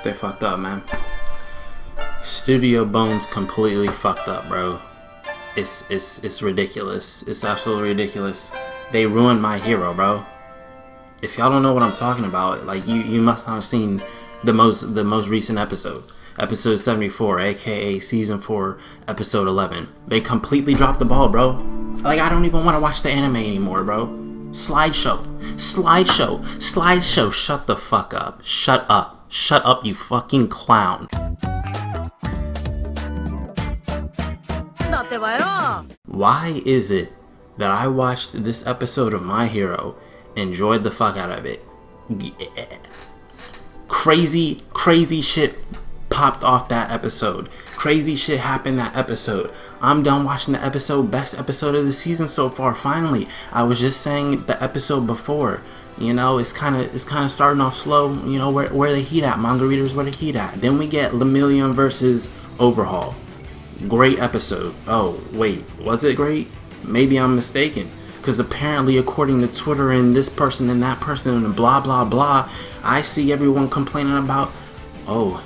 They fucked up, man. Studio Bones completely fucked up, bro. It's ridiculous. It's absolutely ridiculous. They ruined my hero, bro. If y'all don't know what I'm talking about, like you must not have seen the most recent episode 74, aka season 4, episode 11. They completely dropped the ball, bro. Like, I don't even want to watch the anime anymore, bro. Slideshow, shut the fuck up. Shut up, you fucking clown. Why is it that I watched this episode of My Hero, enjoyed the fuck out of it, crazy shit popped off that episode, crazy shit happened that episode, I'm done watching the episode, best episode of the season so far, finally. I was just saying the episode before, you know, it's kind of starting off slow, you know, where the heat at, manga readers, where the heat at. Then we get Lemillion versus Overhaul. Great episode. Oh, wait, was it great? Maybe I'm mistaken. Because apparently, according to Twitter and this person and that person and blah, blah, blah, I see everyone complaining about, oh,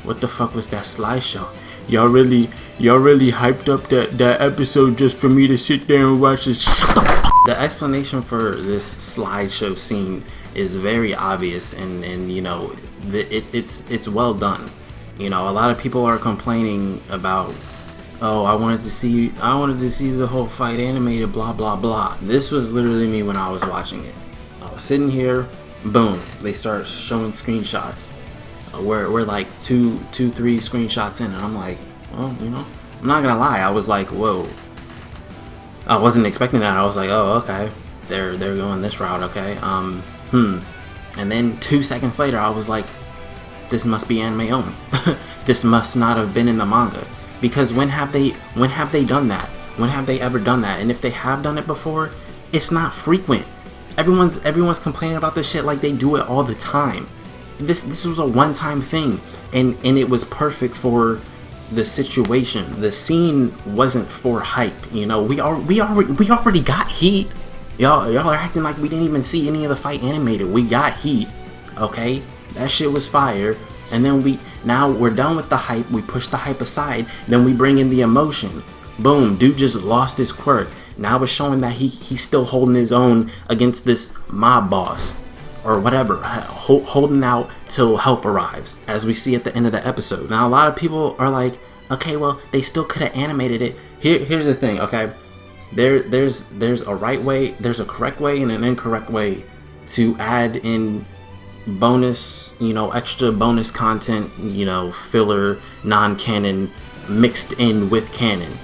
what the fuck was that slideshow? Y'all really hyped up that episode just for me to sit there and watch this. Shut the fuck. The explanation for this slideshow scene is very obvious, and you know, it's well done. You know, a lot of people are complaining about, oh, I wanted to see the whole fight animated, blah blah blah. This was literally me when I was watching it. I was sitting here, boom, they start showing screenshots. We're like two, 3 screenshots in, and I'm like, well, you know, I'm not gonna lie, I was like, whoa. I wasn't expecting that. I was like, oh, okay, they're going this route, okay. And then 2 seconds later, I was like, this must be anime only. This must not have been in the manga, because when have they done that? When have they ever done that? And if they have done it before, it's not frequent. Everyone's complaining about this shit like they do it all the time. This was a one-time thing, and it was perfect for the situation. The scene wasn't for hype, you know. We already got heat. Y'all are acting like we didn't even see any of the fight animated. We got heat, okay? That shit was fire. And then now we're done with the hype. We push the hype aside. Then we bring in the emotion. Boom, dude just lost his quirk. Now it's showing that he's still holding his own against this mob boss or whatever, holding out till help arrives, as we see at the end of the episode. Now a lot of people are like, okay, well, they still could have animated it. Here's the thing, okay? There's a right way, there's a correct way and an incorrect way to add in bonus, you know, extra bonus content, you know, filler, non-canon mixed in with canon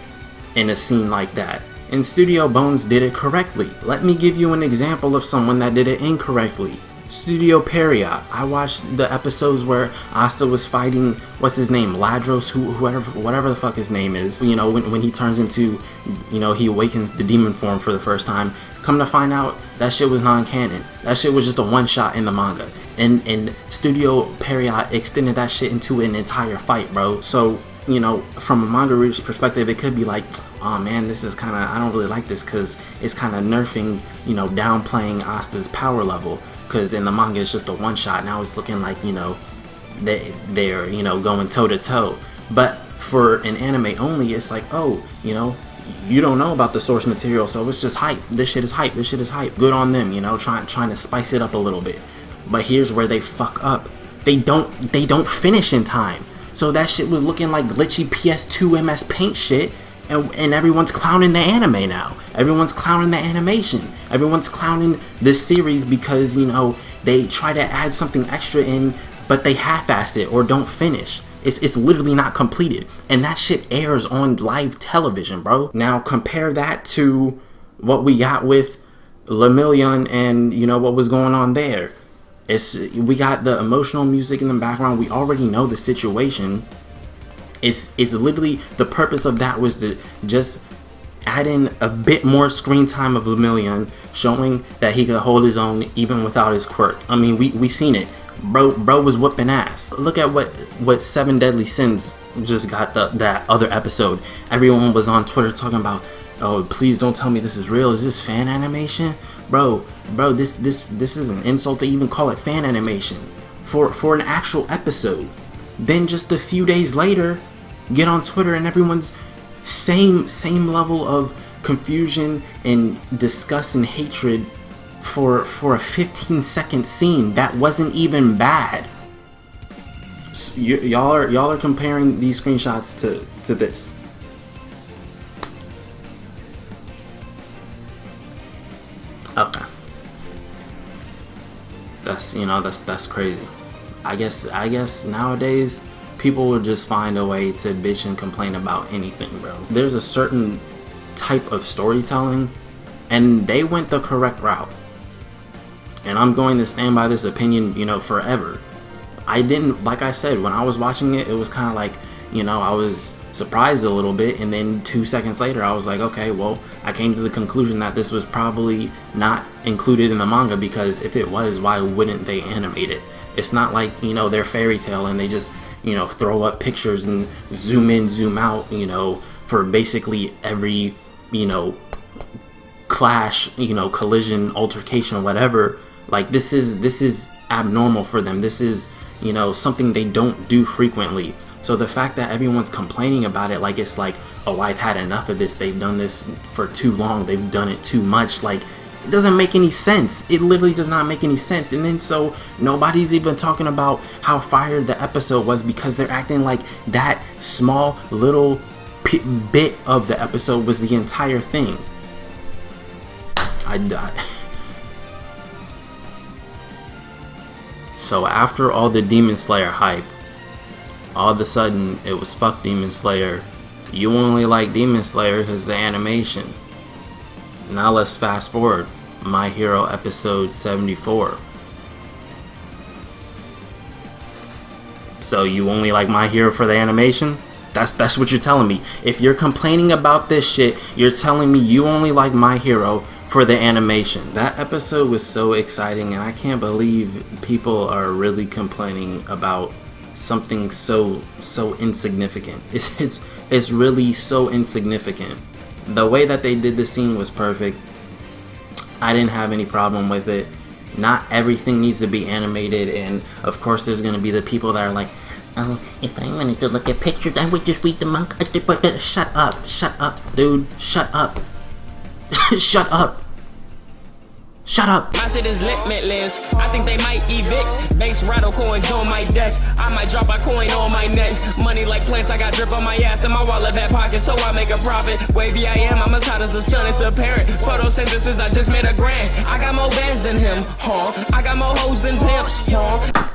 in a scene like that. And Studio Bones did it correctly. Let me give you an example of someone that did it incorrectly. Studio Period. I watched the episodes where Asta was fighting, what's his name, Ladros, whatever the fuck his name is. You know, when he turns into, you know, he awakens the demon form for the first time. Come to find out, that shit was non-canon. That shit was just a one-shot in the manga. And Studio Period extended that shit into an entire fight, bro. So, you know, from a manga reader's perspective, it could be like, oh man, this is kind of, I don't really like this because it's kind of nerfing, you know, downplaying Asta's power level. Because in the manga, it's just a one-shot. Now it's looking like, you know, they're, you know, going toe-to-toe. But for an anime only, it's like, oh, you know, you don't know about the source material, so it's just hype. This shit is hype. This shit is hype. Good on them, you know, trying to spice it up a little bit. But here's where they fuck up. They don't finish in time. So that shit was looking like glitchy PS2 MS Paint shit. And everyone's clowning the anime now. Everyone's clowning the animation. Everyone's clowning this series because, you know, they try to add something extra in, but they half-ass it or don't finish. It's literally not completed. And that shit airs on live television, bro. Now compare that to what we got with Lemillion and, you know, what was going on there. We got the emotional music in the background. We already know the situation. It's literally, the purpose of that was to just add in a bit more screen time of Lemillion, showing that he could hold his own even without his quirk. I mean, we seen it. Bro was whooping ass. Look at what 7 Deadly Sins just got that other episode. Everyone was on Twitter talking about, oh, please don't tell me this is real. Is this fan animation? Bro, this is an insult to even call it fan animation. for an actual episode. Then just a few days later, get on Twitter and everyone's same level of confusion and disgust and hatred for a 15-second scene that wasn't even bad. So y'all are comparing these screenshots to this. Okay. That's crazy. I guess nowadays people will just find a way to bitch and complain about anything, bro. There's a certain type of storytelling, and they went the correct route. And I'm going to stand by this opinion, forever. I didn't, like I said, when I was watching it, it was kind of like, I was surprised a little bit, and then 2 seconds later I was like, okay, well, I came to the conclusion that this was probably not included in the manga, because if it was, why wouldn't they animate it? It's not like, they're Fairy Tail and they just, throw up pictures and zoom in, zoom out, for basically every, clash, collision, altercation, whatever. Like, this is abnormal for them. This is, something they don't do frequently. So the fact that everyone's complaining about it, like it's like, oh, I've had enough of this, they've done this for too long, they've done it too much, like, it doesn't make any sense. It literally does not make any sense. And then so nobody's even talking about how fire the episode was, because they're acting like that small little bit of the episode was the entire thing. I died. So after all the Demon Slayer hype, all of a sudden it was fuck Demon Slayer. You only like Demon Slayer because the animation. Now let's fast forward. My Hero episode 74. So you only like My Hero for the animation? That's what you're telling me. If you're complaining about this shit, you're telling me you only like My Hero for the animation. That episode was so exciting, and I can't believe people are really complaining about something so insignificant. It's really so insignificant. The way that they did the scene was perfect. I didn't have any problem with it. Not everything needs to be animated, and of course there's gonna be the people that are like, oh, if I wanted to look at pictures, I would just read the manga. Shut up, dude, shut up. Shut up. Shut up. My shit is limitless. I think they might evict. Base rattle coins on my desk. I might drop a coin on my neck. Money like plants, I got drip on my ass. And my wallet back pocket, so I make a profit. Wavy I am, I'm as hot as the sun, it's apparent. Photosynthesis, I just made a grand. I got more bands than him, huh? I got more hoes than pimps, huh?